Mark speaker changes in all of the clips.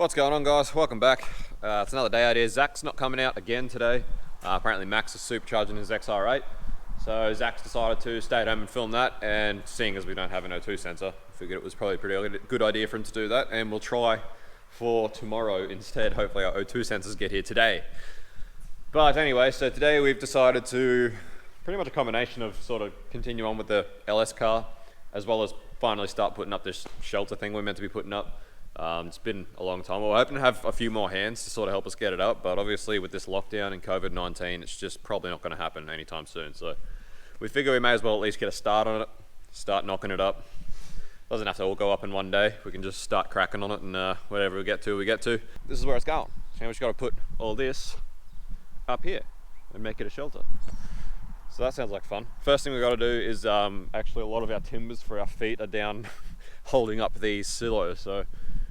Speaker 1: What's going on, guys? Welcome back. It's another day out here. Zach's not coming out again today. Apparently Max is supercharging his XR8. So Zach's decided to stay at home and film that, and seeing as we don't have an O2 sensor, I figured it was probably a pretty good idea for him to do that, and we'll try for tomorrow instead. Hopefully our O2 sensors get here today. But anyway, so today we've decided to pretty much a combination of sort of continue on with the LS car, as well as finally start putting up this shelter thing we're meant to be putting up. It's been a long time. We're hoping to have a few more hands to sort of help us get it up, but obviously with this lockdown and COVID-19, it's just probably not going to happen anytime soon. So we figure we may as well at least get a start on it, start knocking it up. Doesn't have to all go up in one day. We can just start cracking on it, and whatever we get to, we get to. This is where it's going. So we just got to put all this up here and make it a shelter. So that sounds like fun. First thing we got to do is actually a lot of our timbers for our feet are down holding up these silos. So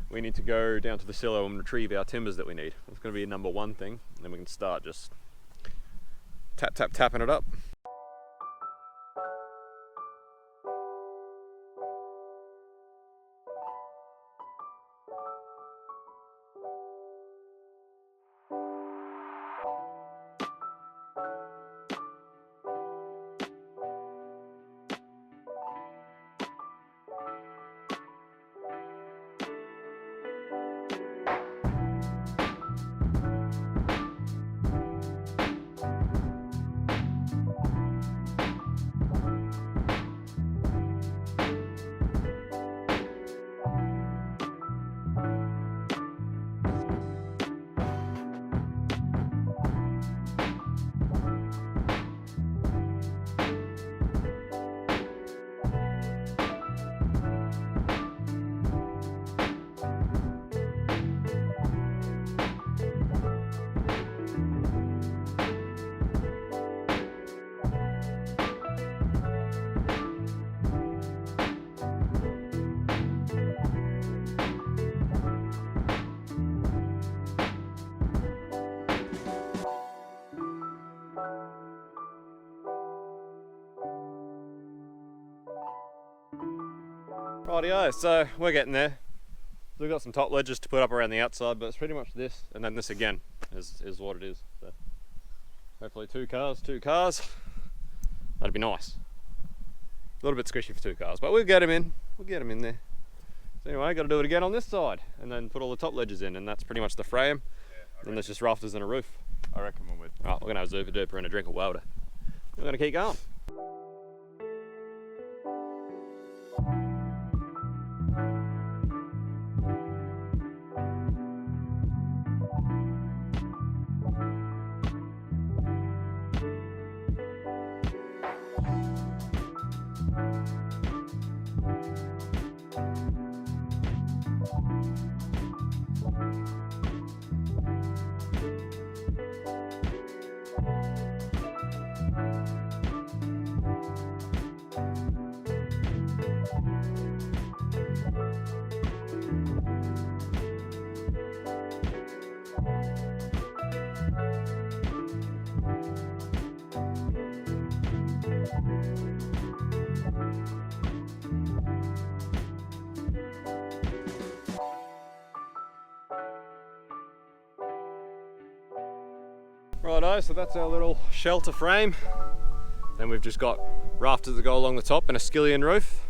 Speaker 1: we need to go down to the silo and retrieve our timbers that we need. It's going to be a number one thing, and then we can start just tapping it up. Rightio, so we're getting there. We've got some top ledges to put up around the outside, but it's pretty much this, and then this again is what it is. So hopefully two cars. That'd be nice. A little bit squishy for two cars, but we'll get him in. We'll get him in there. So anyway, got to do it again on this side, and then put all the top ledges in, and that's pretty much the frame. Then there's just rafters and a roof.
Speaker 2: I reckon we're with.
Speaker 1: Right, we're gonna have a Zupa Duper and a drink of water. We're gonna keep going. Righto, so that's our little shelter frame. Then we've just got rafters that go along the top and a skillion roof.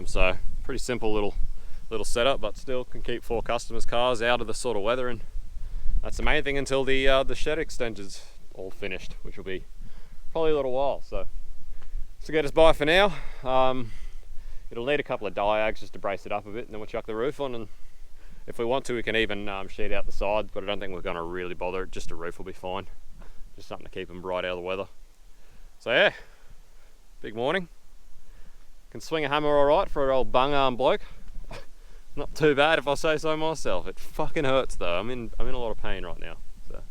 Speaker 1: So pretty simple little setup, but still can keep 4 customers' cars out of the sort of weather, and that's the main thing until the shed extension's all finished, which will be probably a little while. So to get us by for now. It'll need a couple of diags just to brace it up a bit, and then we'll chuck the roof on, and if we want to, we can even sheet out the sides, but I don't think we're going to really bother. Just a roof will be fine. Just something to keep them bright out of the weather. So yeah, big morning. Can swing a hammer all right for an old bung arm bloke. Not too bad if I say so myself. It fucking hurts though. I'm in a lot of pain right now. So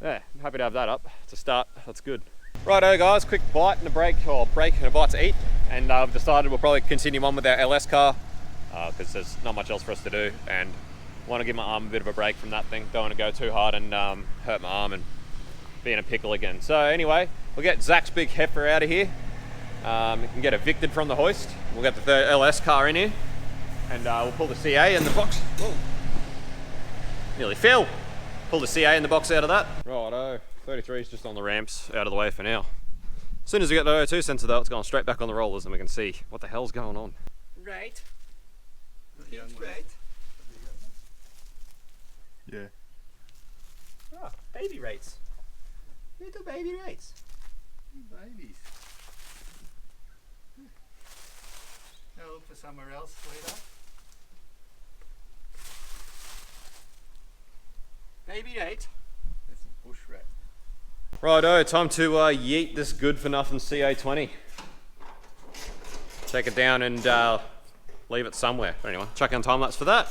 Speaker 1: yeah, happy to have that up. It's a start. That's good. Righto guys, quick bite and a break, or break and a bite to eat, and I've decided we'll probably continue on with our LS car. Because there's not much else for us to do, and want to give my arm a bit of a break from that thing. Don't want to go too hard and hurt my arm and be in a pickle again. So anyway, we'll get Zach's big heifer out of here. He can get evicted from the hoist. We'll get the LS car in here, and we'll pull the CA in the box. Whoa. Nearly fell. Pulled the CA in the box out of that. Righto, 33 is just on the ramps, out of the way for now. As soon as we get the O2 sensor though, it's going straight back on the rollers and we can see what the hell's going on.
Speaker 2: Right. Right.
Speaker 1: Yeah.
Speaker 2: Oh, baby rates. Little baby rates.
Speaker 3: Babies. I'll look for somewhere else later.
Speaker 2: Baby rate.
Speaker 3: There's some bush rat.
Speaker 1: Righto, time to yeet this good for nothing CA20. Take it down and leave it somewhere. But anyway, chuck in time lapse for that.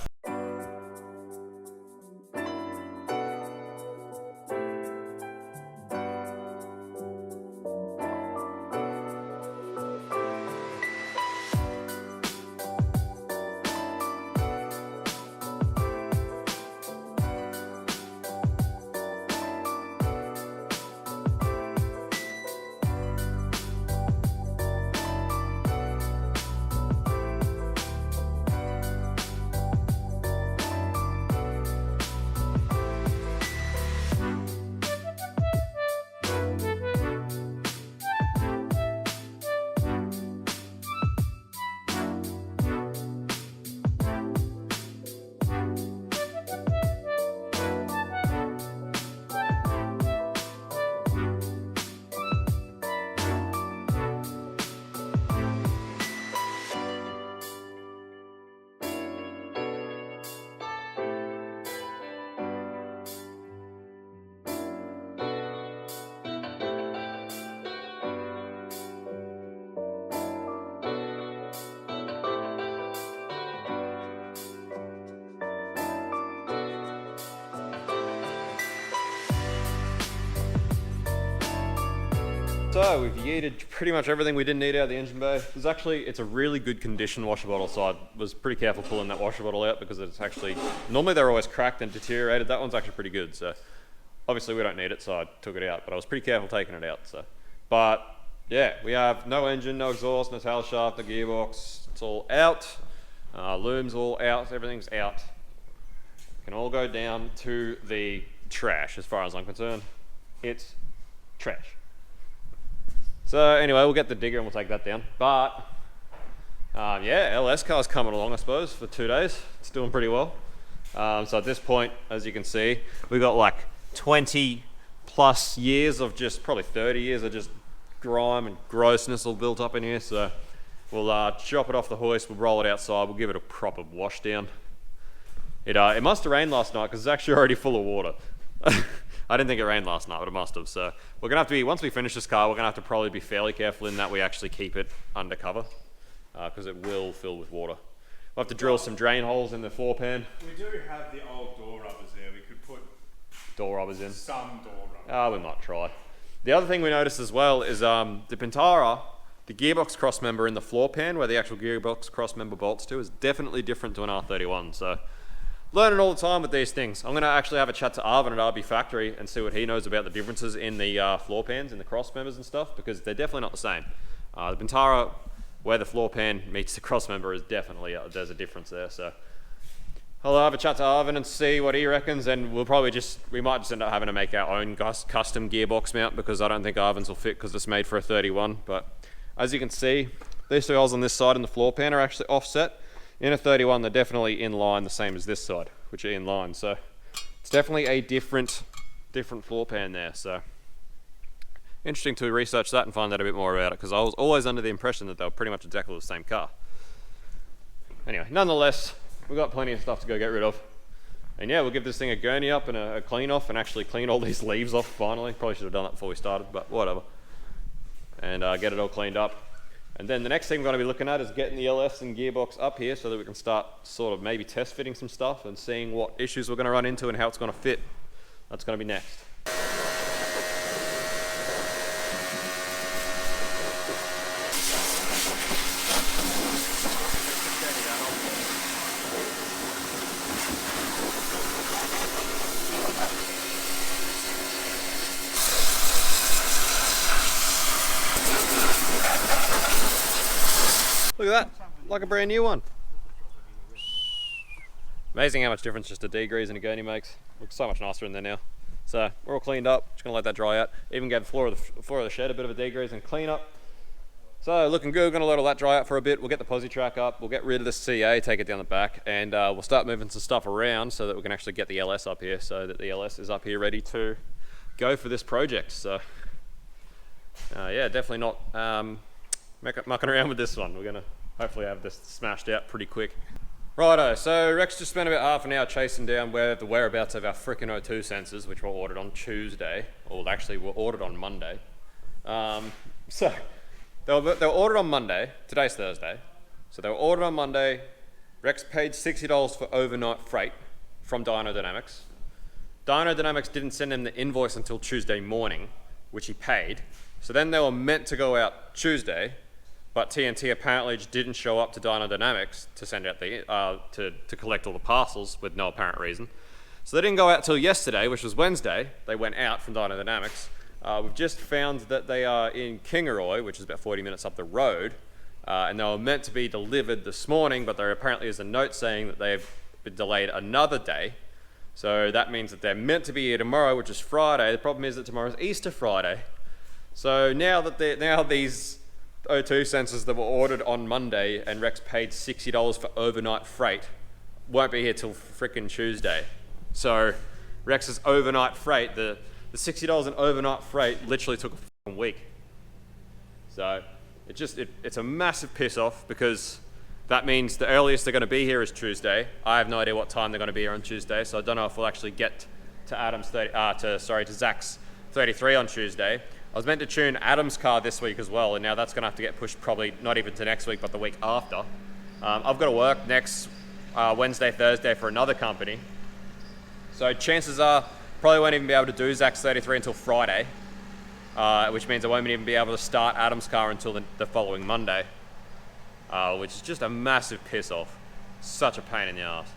Speaker 1: So we've yeeted pretty much everything we didn't need out of the engine bay. It's a really good condition washer bottle, so I was pretty careful pulling that washer bottle out because it's actually, normally they're always cracked and deteriorated. That one's actually pretty good, so obviously we don't need it, so I took it out, but I was pretty careful taking it out. So, but yeah, we have no engine, no exhaust, no tail shaft, no gearbox. It's all out. Loom's all out, everything's out. Can all go down to the trash as far as I'm concerned. It's trash. So anyway, we'll get the digger and we'll take that down. But yeah, LS car's coming along, I suppose, for 2 days. It's doing pretty well. So at this point, as you can see, we've got like 20 plus years of just, probably 30 years of just grime and grossness all built up in here. So we'll chop it off the hoist, we'll roll it outside, we'll give it a proper wash down. It must have rained last night because it's actually already full of water. I didn't think it rained last night, but it must have. So we're gonna have to be, once we finish this car, we're gonna have to probably be fairly careful in that we actually keep it under cover because it will fill with water. We'll have to drill some drain holes in the floor pan.
Speaker 4: We do have the old door rubbers there. We could put
Speaker 1: Door rubbers in.
Speaker 4: some door rubbers.
Speaker 1: We might try. The other thing we noticed as well is the Pintara, the gearbox cross member in the floor pan where the actual gearbox cross member bolts to is definitely different to an R31. So learning all the time with these things. I'm going to actually have a chat to Arvin at RB Factory and see what he knows about the differences in the floor pans, in the cross members and stuff, because they're definitely not the same. The Pintara, where the floor pan meets the cross member, is definitely, there's a difference there. So I'll have a chat to Arvin and see what he reckons, and we might just end up having to make our own custom gearbox mount because I don't think Arvin's will fit because it's made for a 31. But as you can see, these two holes on this side in the floor pan are actually offset. In a 31, they're definitely in line, the same as this side, which are in line. So it's definitely a different floor pan there. So interesting to research that and find out a bit more about it, because I was always under the impression that they were pretty much exactly the same car. Anyway, nonetheless, we've got plenty of stuff to go get rid of. And yeah, we'll give this thing a gurney up and a clean off and actually clean all these leaves off finally. Probably should have done that before we started, but whatever. And get it all cleaned up. And then the next thing we're going to be looking at is getting the LS and gearbox up here so that we can start sort of maybe test fitting some stuff and seeing what issues we're going to run into and how it's going to fit. That's going to be next. Look at that, like a brand new one. Amazing how much difference just a degrease in a gurney makes. Looks so much nicer in there now. So we're all cleaned up, just gonna let that dry out. Even gave the floor of the shed a bit of a degrease and clean up. So looking good, gonna let all that dry out for a bit. We'll get the posi track up, we'll get rid of the CA, take it down the back, and we'll start moving some stuff around so that we can actually get the LS up here, so that the LS is up here ready to go for this project. So yeah, definitely not mucking around with this one. We're gonna hopefully have this smashed out pretty quick. Righto, so Rex just spent about half an hour chasing down the whereabouts of our frickin' O2 sensors, which were ordered on Tuesday, or actually were ordered on Monday. So they were ordered on Monday. Today's Thursday, so they were ordered on Monday. Rex paid $60 for overnight freight from Dyno Dynamics. Dyno Dynamics didn't send him the invoice until Tuesday morning, which he paid. So then they were meant to go out Tuesday, but TNT apparently just didn't show up to Dyno Dynamics to send out the to collect all the parcels with no apparent reason. So they didn't go out till yesterday, which was Wednesday. They went out from Dyno Dynamics. We've just found that they are in Kingaroy, which is about 40 minutes up the road, and they were meant to be delivered this morning, but there apparently is a note saying that they've been delayed another day. So that means that they're meant to be here tomorrow, which is Friday. The problem is that tomorrow's Easter Friday. So now these O2 sensors that were ordered on Monday and Rex paid $60 for overnight freight won't be here till frickin' Tuesday. So Rex's overnight freight, the $60 in overnight freight literally took a fucking week. So it's a massive piss off, because that means the earliest they're going to be here is Tuesday. I have no idea what time they're going to be here on Tuesday, so I don't know if we'll actually get to Zach's 33 on Tuesday. I was meant to tune Adam's car this week as well, and now that's going to have to get pushed probably not even to next week, but the week after. I've got to work next Wednesday, Thursday for another company. So chances are, probably won't even be able to do Zach's 33 until Friday, which means I won't even be able to start Adam's car until the following Monday, which is just a massive piss off. Such a pain in the ass.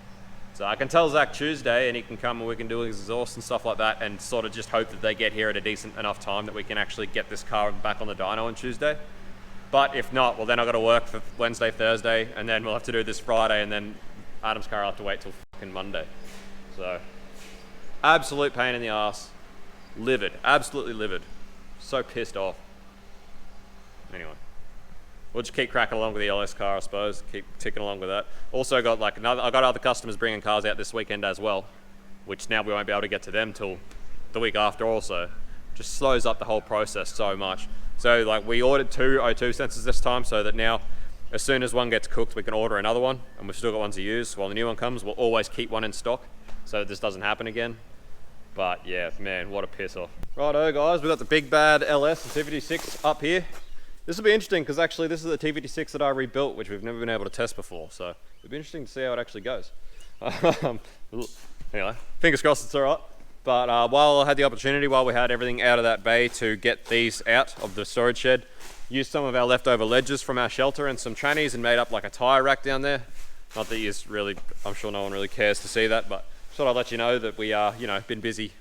Speaker 1: So I can tell Zach Tuesday, and he can come and we can do his exhaust and stuff like that, and sort of just hope that they get here at a decent enough time that we can actually get this car back on the dyno on Tuesday. But if not, well then I've got to work for Wednesday, Thursday, and then we'll have to do this Friday, and then Adam's car will have to wait till fucking Monday. So, absolute pain in the ass. Livid, absolutely livid. So pissed off. Anyway. We'll just keep cracking along with the LS car, I suppose. Keep ticking along with that. Also got I got other customers bringing cars out this weekend as well, which now we won't be able to get to them till the week after also. Just slows up the whole process so much. So like we ordered 2 O2 sensors this time, so that now as soon as one gets cooked, we can order another one, and we've still got ones to use. While the new one comes, we'll always keep one in stock so that this doesn't happen again. But yeah, man, what a piss off. Righto guys, we've got the big bad LS and T56 up here. This will be interesting, because actually this is the T56 that I rebuilt, which we've never been able to test before, so it'll be interesting to see how it actually goes. Anyway, fingers crossed it's alright. But while I had the opportunity, while we had everything out of that bay to get these out of the storage shed, used some of our leftover ledges from our shelter and some trannies and made up like a tyre rack down there. Not that you's really, I'm sure no one really cares to see that, but just thought I'd let you know that we are, been busy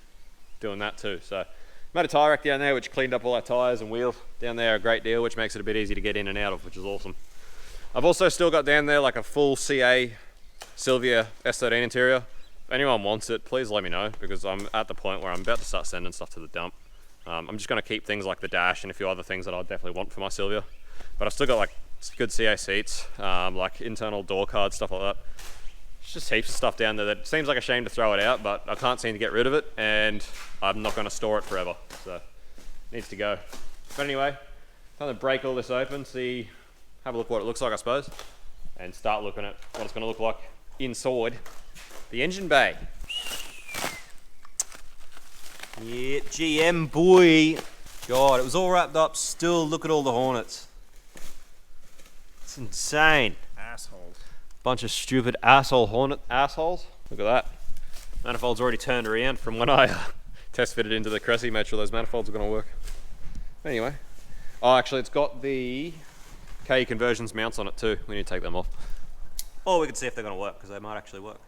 Speaker 1: doing that too. So made a tyre rack down there which cleaned up all our tyres and wheels down there a great deal, which makes it a bit easy to get in and out of, which is awesome. I've also still got down there like a full CA Sylvia S13 interior. If anyone wants it, please let me know, because I'm at the point where I'm about to start sending stuff to the dump. I'm just going to keep things like the dash and a few other things that I definitely want for my Sylvia. But I've still got like good CA seats, like internal door cards, stuff like that. It's just heaps of stuff down there that seems like a shame to throw it out, but I can't seem to get rid of it, and I'm not going to store it forever, so it needs to go. But anyway, time to break all this open, have a look what it looks like, I suppose, and start looking at what it's going to look like inside the engine bay.
Speaker 2: Yeah, GM boy. God, it was all wrapped up. Still, look at all the Hornets. It's insane.
Speaker 4: Assholes.
Speaker 1: Bunch of stupid asshole Hornet assholes. Look at that. Manifold's already turned around from when I test fitted into the Cressy, made sure those manifolds are going to work. Anyway. Oh, actually, it's got the KE conversions mounts on it too. We need to take them off.
Speaker 2: Or we can see if they're going to work, because they might actually work.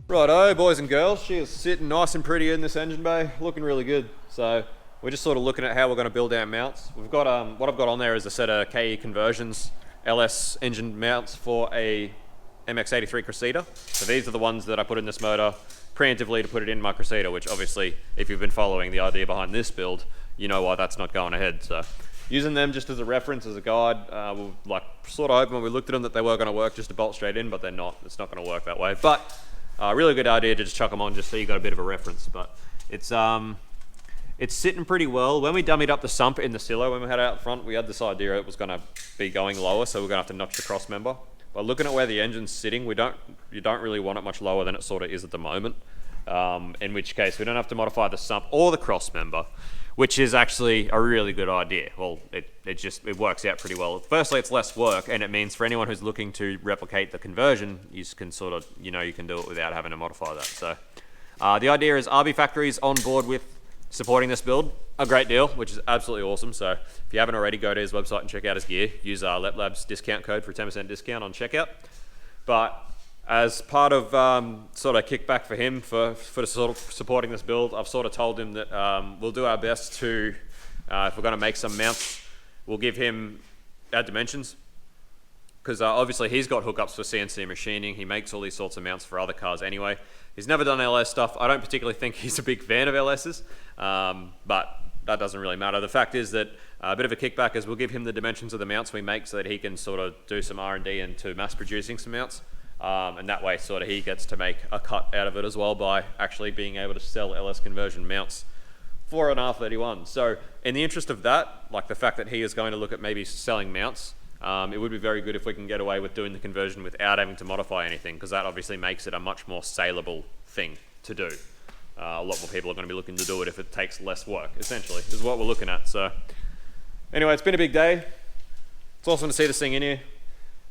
Speaker 1: Righto, boys and girls, she is sitting nice and pretty in this engine bay, looking really good. So we're just sort of looking at how we're going to build our mounts. We've got what I've got on there is a set of KE conversions, LS engine mounts for a MX-83 Crusader. So these are the ones that I put in this motor preemptively to put it in my Crusader, which obviously, if you've been following the idea behind this build, you know why that's not going ahead. So using them just as a reference, as a guide, we're like sort of hoping when we looked at them that they were going to work just to bolt straight in, but they're not. It's not going to work that way. But really good idea to just chuck them on just so you got a bit of a reference. But it's sitting pretty well. When we dummied up the sump in the silo when we had it out front, we had this idea it was going to be going lower, so we're going to have to notch the cross member. But looking at where the engine's sitting, you don't really want it much lower than it sort of is at the moment. In which case we don't have to modify the sump or the cross member, which is actually a really good idea. Well, it works out pretty well. Firstly, it's less work, and it means for anyone who's looking to replicate the conversion, you can sort of, you can do it without having to modify that. So the idea is RB Factory's on board with supporting this build a great deal, which is absolutely awesome. So if you haven't already, go to his website and check out his gear. Use our LetLabs discount code for a 10% discount on checkout. But as part of sort of kickback for him for sort of supporting this build, I've sort of told him that we'll do our best to, if we're going to make some mounts, we'll give him our dimensions. Because obviously he's got hookups for CNC machining. He makes all these sorts of mounts for other cars anyway. He's never done LS stuff. I don't particularly think he's a big fan of LSs, but that doesn't really matter. The fact is that a bit of a kickback is we'll give him the dimensions of the mounts we make so that he can sort of do some R&D into mass producing some mounts. And that way sort of he gets to make a cut out of it as well by actually being able to sell LS conversion mounts for an R31. So in the interest of that, like the fact that he is going to look at maybe selling mounts, it would be very good if we can get away with doing the conversion without having to modify anything, because that obviously makes it a much more saleable thing to do. A lot more people are going to be looking to do it if it takes less work, essentially, is what we're looking at. So anyway, it's been a big day. It's awesome to see this thing in here.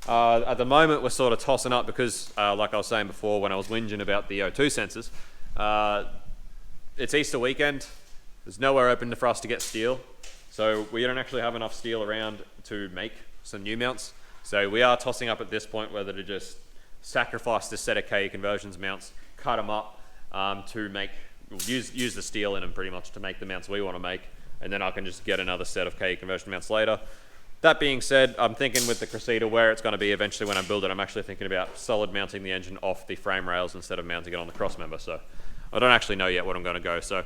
Speaker 1: At the moment, we're sort of tossing up because, like I was saying before when I was whinging about the O2 sensors, it's Easter weekend. There's nowhere open for us to get steel. So we don't actually have enough steel around to make some new mounts. So we are tossing up at this point whether to just sacrifice this set of KE conversions mounts, cut them up to make, use the steel in them pretty much to make the mounts we want to make, and then I can just get another set of KE conversion mounts later. That being said, I'm thinking with the Crusader where it's going to be eventually when I build it, I'm actually thinking about solid mounting the engine off the frame rails instead of mounting it on the cross member. So I don't actually know yet what I'm going to go. So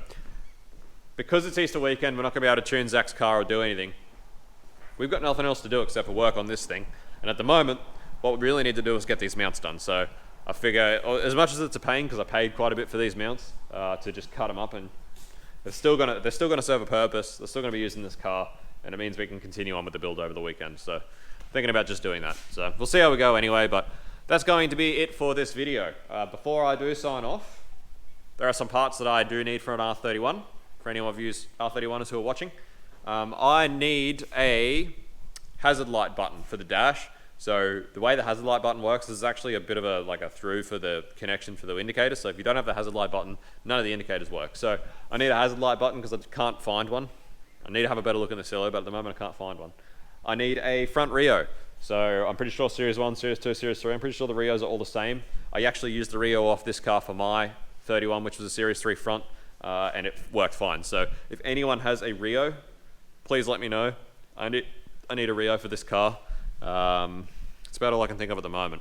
Speaker 1: because it's Easter weekend, we're not going to be able to tune Zach's car or do anything. We've got nothing else to do except for work on this thing. And at the moment, what we really need to do is get these mounts done. So I figure, as much as it's a pain, because I paid quite a bit for these mounts, to just cut them up, and they're still gonna serve a purpose. They're still gonna be using this car, and it means we can continue on with the build over the weekend. So thinking about just doing that. So we'll see how we go anyway, but that's going to be it for this video. Before I do sign off, there are some parts that I do need for an R31, for any of you R31ers who are watching. I need a hazard light button for the dash. So the way the hazard light button works is actually a bit of a through for the connection for the indicator. So if you don't have the hazard light button, none of the indicators work. So I need a hazard light button because I can't find one. I need to have a better look in the silo, but at the moment I can't find one. I need a front Rio. So I'm pretty sure Series 1, Series 2, Series 3, I'm pretty sure the Rios are all the same. I actually used the Rio off this car for my 31, which was a Series 3 front, and it worked fine. So if anyone has a Rio, please let me know. I need a Rio for this car. It's about all I can think of at the moment.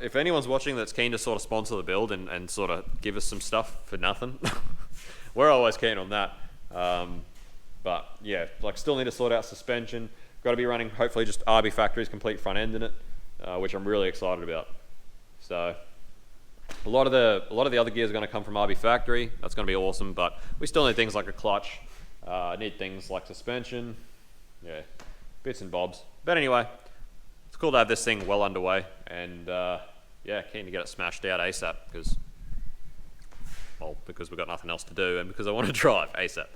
Speaker 1: If anyone's watching that's keen to sort of sponsor the build and sort of give us some stuff for nothing, we're always keen on that. But yeah, still need to sort out suspension. Got to be running hopefully just RB Factory's complete front end in it, which I'm really excited about. So a lot of the other gear is going to come from RB Factory. That's going to be awesome, but we still need things like a clutch. Need things like suspension, yeah, bits and bobs. But anyway, it's cool to have this thing well underway, and yeah, keen to get it smashed out ASAP because we've got nothing else to do and because I want to drive ASAP.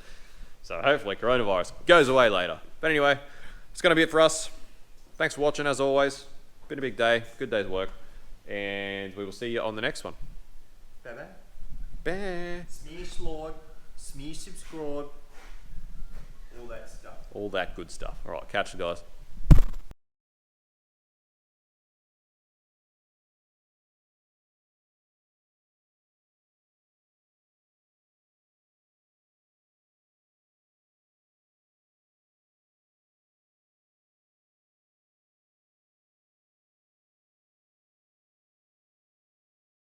Speaker 1: So hopefully coronavirus goes away later. But anyway, it's going to be it for us. Thanks for watching as always. Been a big day, good day's work, and we will see you on the next one.
Speaker 3: Bye-bye.
Speaker 1: Bye.
Speaker 3: Smash like, smash subscribe, all that stuff.
Speaker 1: All that good stuff. All right, catch you guys.